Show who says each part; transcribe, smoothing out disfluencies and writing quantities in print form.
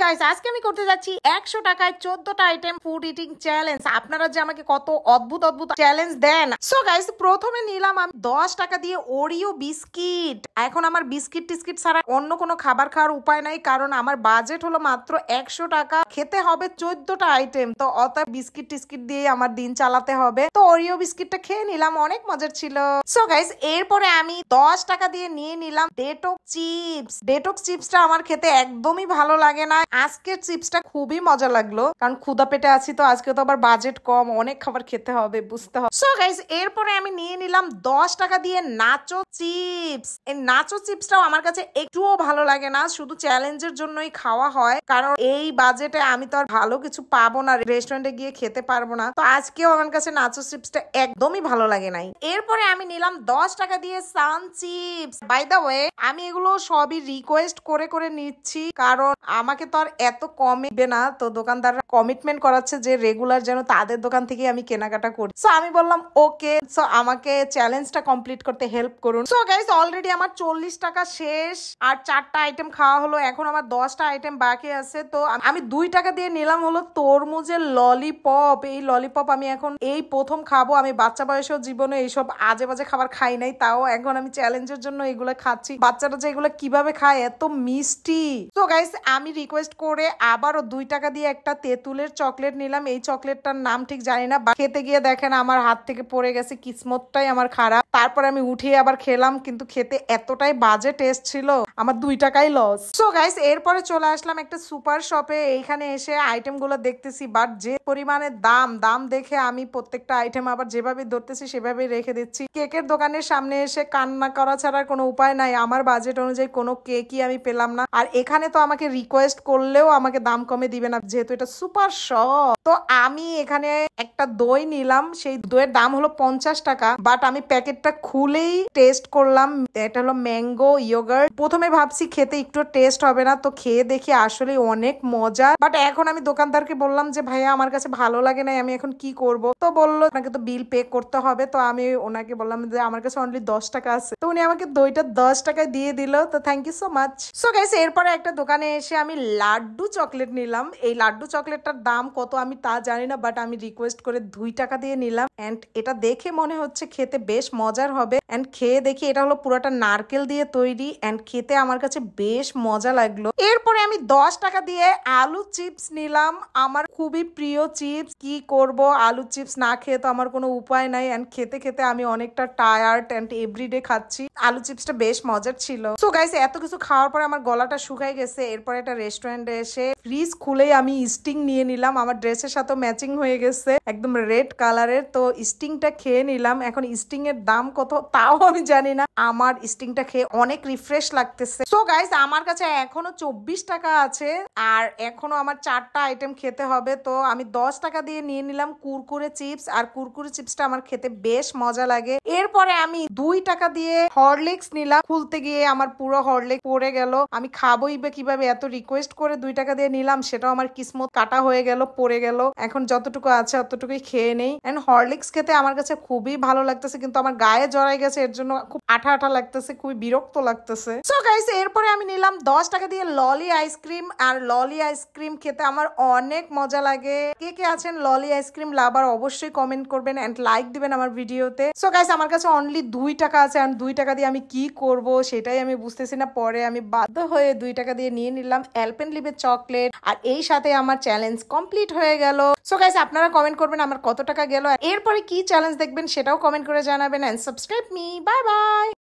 Speaker 1: Guys, আজকে আমি করতে যাচ্ছি 100 টাকায় 14টা আইটেম ফুড ইটিং চ্যালেঞ্জ। আপনারা যে আমাকে কত অদ্ভুত অদ্ভুত চ্যালেঞ্জ দেন। সো গাইস, প্রথমে নিলাম আমি 10 টাকা দিয়ে ওরিও বিস্কিট। এখন আমার বিস্কিট টিস্কিট ছাড়া অন্য কোনো খাবার খাওয়ার উপায় নাই, কারণ আমার বাজেট হলো মাত্র 100 টাকা, খেতে হবে 14টা আইটেম। তো অতএব বিস্কিট টিস্কিট দিয়ে আমার দিন চালাতে হবে। তো ওরিও বিস্কিটটা খেয়ে নিলাম, অনেক মজার ছিল। সো গাইস, এরপরে আমি 10 টাকা দিয়ে নিয়ে নিলাম ডেটক্স চিপস। ডেটক্স চিপসটা আমার খেতে একদমই ভালো লাগে না। আজকের চিপসটা খুবই মজা লাগলো, কারণ ক্ষুধা পেটে আছি তো, আজকে তো আবার বাজেট কম, অনেক খাবার খেতে হবে, বুঝতে হবে। সো গাইস, এরপরে আমি নিয়ে নিলাম 10 টাকা দিয়ে নাচো চিপস। এই নাচো চিপসটাও আমার কাছে একটুও ভালো লাগে না, শুধু চ্যালেঞ্জের জন্যই খাওয়া হয়, কারণ এই বাজেটে আমি তো আর ভালো কিছু পাবো না, রেস্টুরেন্টে গিয়ে খেতে পারবো না। তো আজকেও আমার কাছে নাচো চিপসটা একদমই ভালো লাগে নাই। এরপরে আমি নিলাম 10 টাকা দিয়ে সান চিপস। বাই দা ওয়ে, আমি এগুলো সবই রিকোয়েস্ট করে করে নিচ্ছি, কারণ আমাকে তো আর এত কমে দিবে না। তো দোকানদাররা কমিটমেন্ট করাচ্ছে যে রেগুলার যেন তাদের দোকান থেকে আমি কেনাকাটা করি। সো আমি বললাম ওকে, সো আমাকে চ্যালেঞ্জটা কমপ্লিট করতে হেল্প করুন। সো গাইস, অলরেডি আমার 40 টাকা শেষ, আর 4টা আইটেম খাওয়া হলো, এখন আমার 10টা আইটেম বাকি আছে। তো আমি 2 টাকা দিয়ে নিলাম হলো তরমুজের ললিপপ। এই ললিপপ আমি এখন এই প্রথম খাবো। আমি বাচ্চা বয়সেও জীবনে এইসব আজে বাজে খাবার খাই নাই, তাও এখন আমি চ্যালেঞ্জের জন্য এগুলো খাচ্ছি। বাচ্চারা যে এগুলো কিভাবে খায়, এত মিষ্টি। তো গাইস, আমি রিকোয়েস্ট করে আবারও 2 টাকা দিয়ে একটা তেঁতুলের চকলেট নিলাম। এই চকলেটটার নাম ঠিক জানি না, খেতে গিয়ে দেখেন আমার হাত থেকে পড়ে গেছে, কিসমতটাই আমার খারাপ। তারপর আমি উঠিয়ে আবার খেলাম, কিন্তু খেতে এতটাই বাজে টেস্ট ছিল, আমার 2 টাকাই লস। সো গাইস, এরপরে চলে আসলাম একটা সুপার শপে। এইখানে এসে আইটেম গুলো দেখতেছি, বাট যে পরিমাণে দাম দেখে আমি প্রত্যেকটা আইটেম আবার যেভাবে ধরতেছি সেভাবেই রেখে দিচ্ছি। কেকের দোকানের সামনে এসে কান্না করা ছাড়া কোনো উপায় নাই, আমার বাজেট অনুযায়ী কোনো কেকই আমি পেলাম না। আর এখানে তো আমাকে রিকোয়েস্ট করলেও আমাকে দাম কমে দিবে না, যেহেতু এটা সুপার শপ। তো আমি এখানে একটা দই নিলাম, সেই দইয়ের দাম হলো 50 টাকা, বাট আমি প্যাকেটটা খুলেই টেস্ট করলাম। এটা হলো ম্যাঙ্গো ইয়োগার্ট। প্রথমে ভাবছি খেতে একটু টেস্ট হবে না, তো খেয়ে দেখি আসলে অনেক মজা। বাট এখন আমি দোকানদারকে বললাম যে ভাইয়া আমার কাছে ভালো লাগে না, আমি এখন কি করব? তো বললো আপনাকে তো বিল পে করতে হবে। তো আমি ওনাকে বললাম যে আমার কাছে অনলি 10 টাকা আছে। তো উনি আমাকে দইটা 10 টাকায় দিয়ে দিল। তো thank you so much. So guys, এরপরে একটা দোকানে এসে আমি লাড্ডু চকলেট নিলাম। এই লাড্ডু চকলেটটার দাম কত আমি তা জানি না, বাট আমি রিকোয়েস্ট করে 2 টাকা দিয়ে নিলাম। এন্ড এটা দেখে মনে হচ্ছে খেতে বেশ মজার হবে। এন্ড খেয়ে দেখি এটা হলো পুরোটা নারকেল দিয়ে তৈরি, এন্ড খেতে আমার কাছে বেশ মজা লাগলো। এরপরে আমি 10 টাকা দিয়ে আলু চিপস নিলাম, আমার খুবই প্রিয় চিপস। কি করব, আলু চিপস না খেয়ে তো আমার কোনো উপায় নাই। এন্ড খেতে খেতে আমি অনেকটা টায়ার্ড, এন্ড এভরিডে খাচ্ছি। আলু চিপসটা বেশ মজার ছিল। সো গাইস, এত কিছু খাওয়ার পরে আমার গলাটা শুকাই গেছে। এরপরে একটা রেস্টুরেন্টে এসে ফ্রিজ খুলেই আমি স্টিং নিয়ে নিলাম, আমার ড্রেসের সাথে ম্যাচিং হয়ে গেছে, একদম রেড কালারের। তো স্টিংটা খেয়ে নিলাম। এখন স্টিং এর দাম কত তাও আমি জানি না, আমার স্টিংটা খেয়ে অনেক রিফ্রেশ লাগতেছে। সো গাইস, আমার কাছে এখনো 24 টাকা আছে, আর এখনো আমার 4টা আইটেম খেতে হবে। তো আমি 10 টাকা দিয়ে নিয়ে নিলাম কুরকুরে চিপস, আর কুরকুরে চিপসটা আমার খেতে বেশ মজা লাগে। এরপরে আমি 2 টাকা দিয়ে হরলিক্স নিলাম, খুলতে গিয়ে আমার পুরো হরলিক্স পড়ে গেল। আমি খাবোই বা কিভাবে, এত রিকোয়েস্ট করে 2 টাকা দিয়ে নিলাম, সেটাও আমার কিসমত কাটা হয়ে গেল, পড়ে গেল। এখন যতটুকু আছে অতটুকুই খেয়ে নেই। এন্ড হরলিক্স খেতে আমার কাছে খুবই ভালো লাগতেছে, কিন্তু আমার গায়ে জড়াই গেছে, এর জন্য খুব আঠা আঠা লাগতেছে, খুবই বিরক্ত লাগতেছে। সো গাইস, এরপরে আমি নিলাম 10 টাকা দিয়ে ললি আইসক্রিম, আর ললি আইসক্রিম খেতে আমার অনেক মজা লাগে। কে কে আছেন ললি আইসক্রিম লাভার, অবশ্যই কমেন্ট করবেন এন্ড লাইক দিবেন আমার ভিডিওতে। সো গাইস, আমার কাছে অনলি 2 টাকা আছে, আর 2 টাকা দিয়ে আমি কি করব সেটাই আমি বুঝতেছি না। পরে আমি বাধ্য হয়ে 2 টাকা দিয়ে নিয়ে নিলাম অ্যালপেনলিবে চকলেট, আর এই সাথে আমার চ্যালেঞ্জ কমপ্লিট হয়ে গেল। সো গাইস, আপনারা কমেন্ট করবেন আমার কত টাকা গেল, এরপরে কি চ্যালেঞ্জ দেখবেন সেটাও কমেন্ট করে জানাবেন, and subscribe me. Bye by.